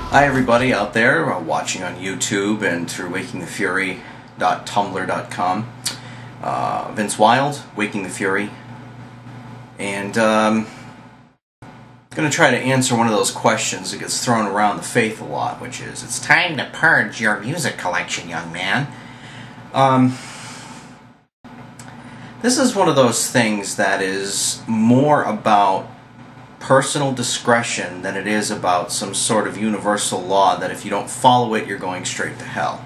Hi everybody out there watching on YouTube and through wakingthefury.tumblr.com. Vince Wild, Waking the Fury, and I'm going to try to answer one of those questions that gets thrown around the faith a lot, which is, it's time to purge your music collection, young man. This is one of those things that is more about personal discretion than it is about some sort of universal law that if you don't follow it, you're going straight to hell.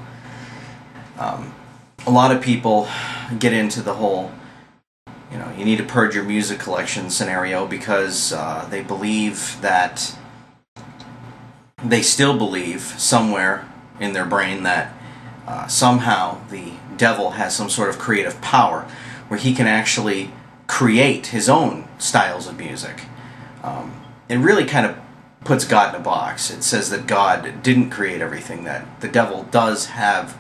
A lot of people get into the whole, you need to purge your music collection scenario because they believe that, they still believe somewhere in their brain that somehow the devil has some sort of creative power where he can actually create his own styles of music. It really kind of puts God in a box. It says that God didn't create everything, that the devil does have,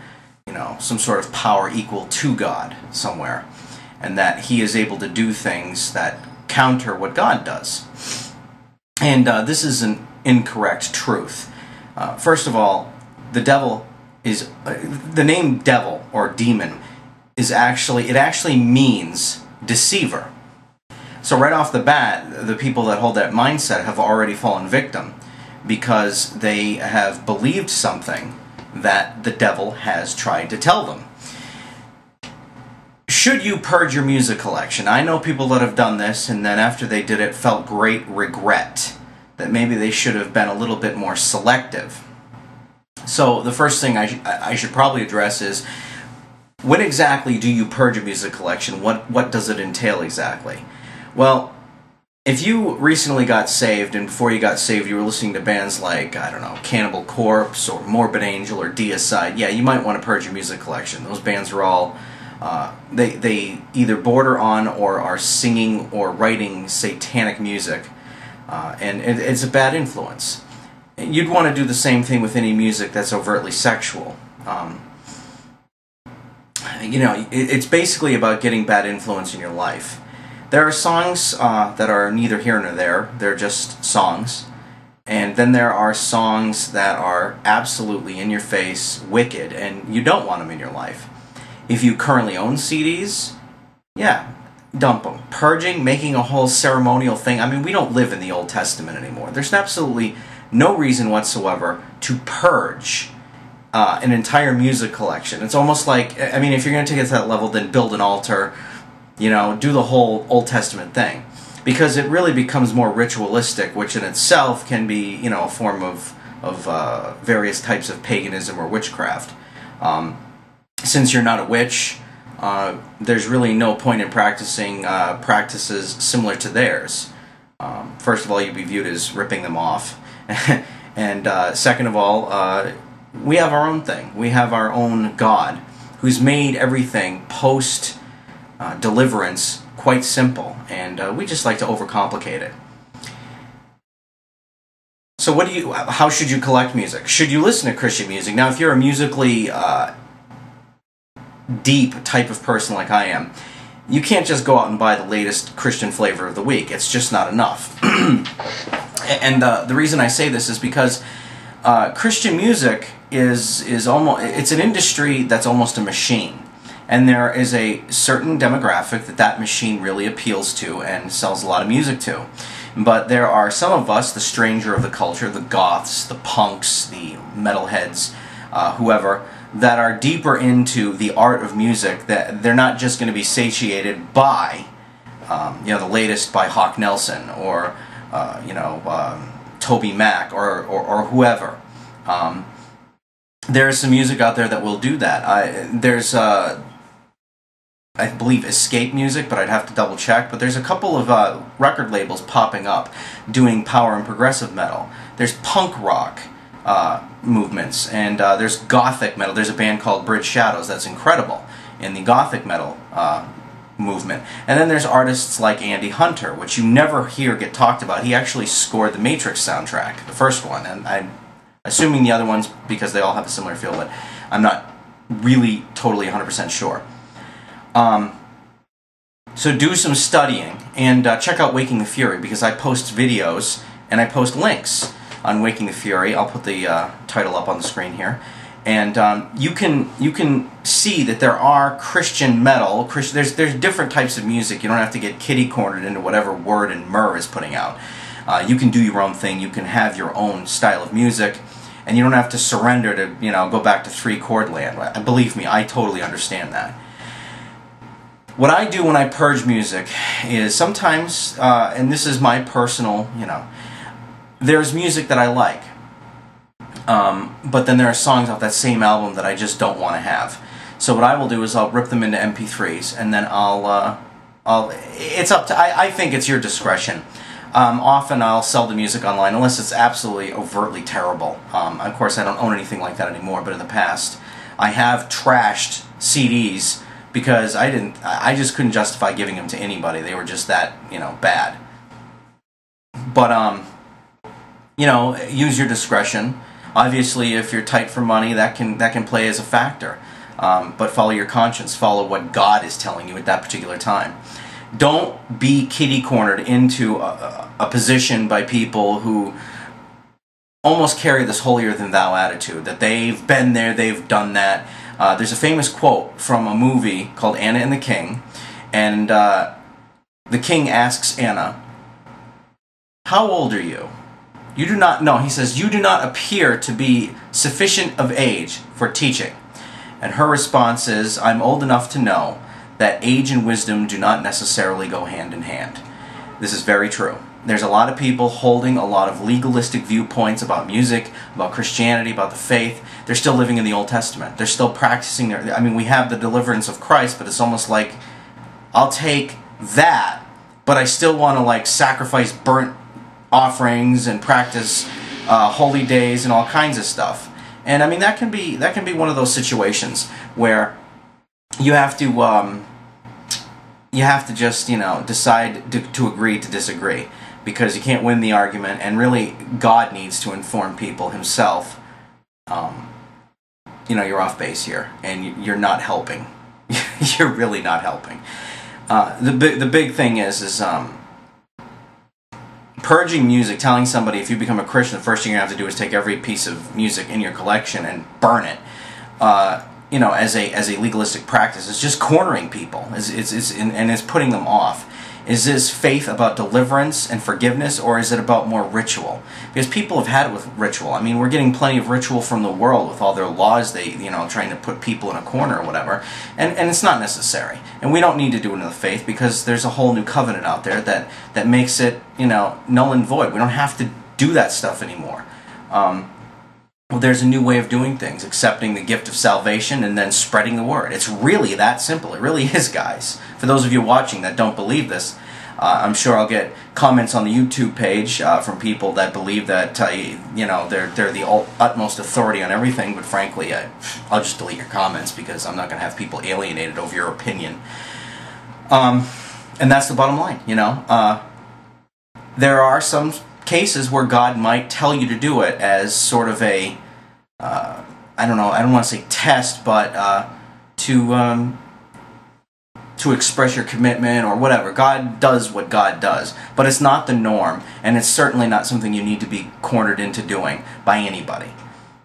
some sort of power equal to God somewhere, and that he is able to do things that counter what God does. And this is an incorrect truth. First of all, the devil is, the name devil or demon is actually, it actually means deceiver. So right off the bat, the people that hold that mindset have already fallen victim because they have believed something that the devil has tried to tell them. Should you purge your music collection? I know people that have done this and then after they did it felt great regret that maybe they should have been a little bit more selective. So the first thing I should probably address is, when exactly do you purge a music collection? What does it entail exactly? Well, if you recently got saved, and before you got saved you were listening to bands like, I don't know, Cannibal Corpse or Morbid Angel or Deicide, yeah, you might want to purge your music collection. Those bands are all, they either border on or are singing or writing satanic music, and it's a bad influence. You'd want to do the same thing with any music that's overtly sexual. It's basically about getting bad influence in your life. There are songs that are neither here nor there. They're just songs. And then there are songs that are absolutely in your face, wicked, and you don't want them in your life. If you currently own CDs, yeah, dump them. Purging, making a whole ceremonial thing. I mean, we don't live in the Old Testament anymore. There's absolutely no reason whatsoever to purge an entire music collection. It's almost like, I mean, if you're going to take it to that level, then build an altar, do the whole Old Testament thing. Because it really becomes more ritualistic, which in itself can be, a form of various types of paganism or witchcraft. Since you're not a witch, there's really no point in practicing practices similar to theirs. First of all, you'd be viewed as ripping them off. And second of all, we have our own thing. We have our own God, who's made everything post-deliverance quite simple, and we just like to overcomplicate it. So how should you collect music? Should you listen to Christian music? Now, if you're a musically deep type of person like I am, you can't just go out and buy the latest Christian flavor of the week. It's just not enough. And the reason I say this is because Christian music is almost, it's an industry that's almost a machine. And there is a certain demographic that machine really appeals to and sells a lot of music to. But there are some of us, the stranger of the culture, the goths, the punks, the metalheads, whoever, that are deeper into the art of music, that they're not just going to be satiated by, the latest by Hawk Nelson or, Toby Mac or whoever. There's some music out there that will do that. There's, I believe, escape music, but I'd have to double check. But there's a couple of record labels popping up doing power and progressive metal. There's punk rock movements, and there's gothic metal. There's a band called Bridge Shadows that's incredible in the gothic metal movement. And then there's artists like Andy Hunter, which you never hear get talked about. He actually scored the Matrix soundtrack, the first one, and I'm assuming the other ones because they all have a similar feel, but I'm not really totally 100% sure. So do some studying and check out Waking the Fury, because I post videos and I post links on Waking the Fury. I'll put the title up on the screen here. And you can see that there are Christian metal. There's different types of music. You don't have to get kitty-cornered into whatever Word and Myrrh is putting out. You can do your own thing. You can have your own style of music, and you don't have to surrender to, you know, go back to 3-chord land. Believe me, I totally understand that. What I do when I purge music is sometimes, and this is my personal, you know, there's music that I like. But then there are songs off that same album that I just don't want to have. So what I will do is I'll rip them into MP3s, and then it's up to, I think it's your discretion. Often I'll sell the music online unless it's absolutely overtly terrible. Of course, I don't own anything like that anymore, but in the past I have trashed CDs because I just couldn't justify giving them to anybody. They were just that, you know, bad. But you know, use your discretion. Obviously, if you're tight for money, that can play as a factor. But follow your conscience. Follow what God is telling you at that particular time. Don't be kitty-cornered into a position by people who almost carry this holier-than-thou attitude, that they've been there, they've done that. There's a famous quote from a movie called Anna and the King, and the king asks Anna, "How old are you?" "You do not know." He says, "You do not appear to be sufficient of age for teaching." And her response is, "I'm old enough to know that age and wisdom do not necessarily go hand in hand." This is very true. There's a lot of people holding a lot of legalistic viewpoints about music, about Christianity, about the faith. They're still living in the Old Testament. They're still practicing their... I mean, we have the deliverance of Christ, but it's almost like, I'll take that, but I still want to, like, sacrifice burnt offerings and practice holy days and all kinds of stuff. And I mean, that can be one of those situations where you have to just, you know, decide to agree to disagree, because you can't win the argument, and really God needs to inform people himself. You know, you're off base here, and you're not helping. You're really not helping. The big thing is purging music, telling somebody if you become a Christian, the first thing you have to do is take every piece of music in your collection and burn it. You know, as a legalistic practice, it's just cornering people. It's putting them off. Is this faith about deliverance and forgiveness, or is it about more ritual? Because people have had it with ritual. I mean, we're getting plenty of ritual from the world with all their laws, you know, trying to put people in a corner or whatever, and it's not necessary. And we don't need to do it in the faith, because there's a whole new covenant out there that makes it, you know, null and void. We don't have to do that stuff anymore. Well, there's a new way of doing things, accepting the gift of salvation and then spreading the word. It's really that simple. It really is, guys. For those of you watching that don't believe this, I'm sure I'll get comments on the YouTube page from people that believe that, you know, they're the utmost authority on everything, but frankly, I'll just delete your comments, because I'm not going to have people alienated over your opinion. And that's the bottom line, you know. There are some cases where God might tell you to do it as sort of a, I don't know, I don't want to say test, but to express your commitment or whatever. God does what God does, but it's not the norm, and it's certainly not something you need to be cornered into doing by anybody.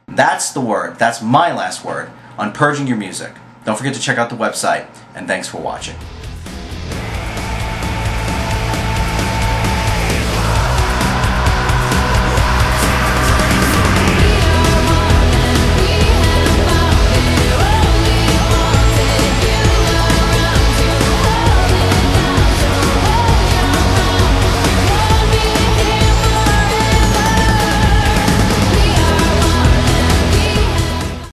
That's the word. That's my last word on purging your music. Don't forget to check out the website, and thanks for watching.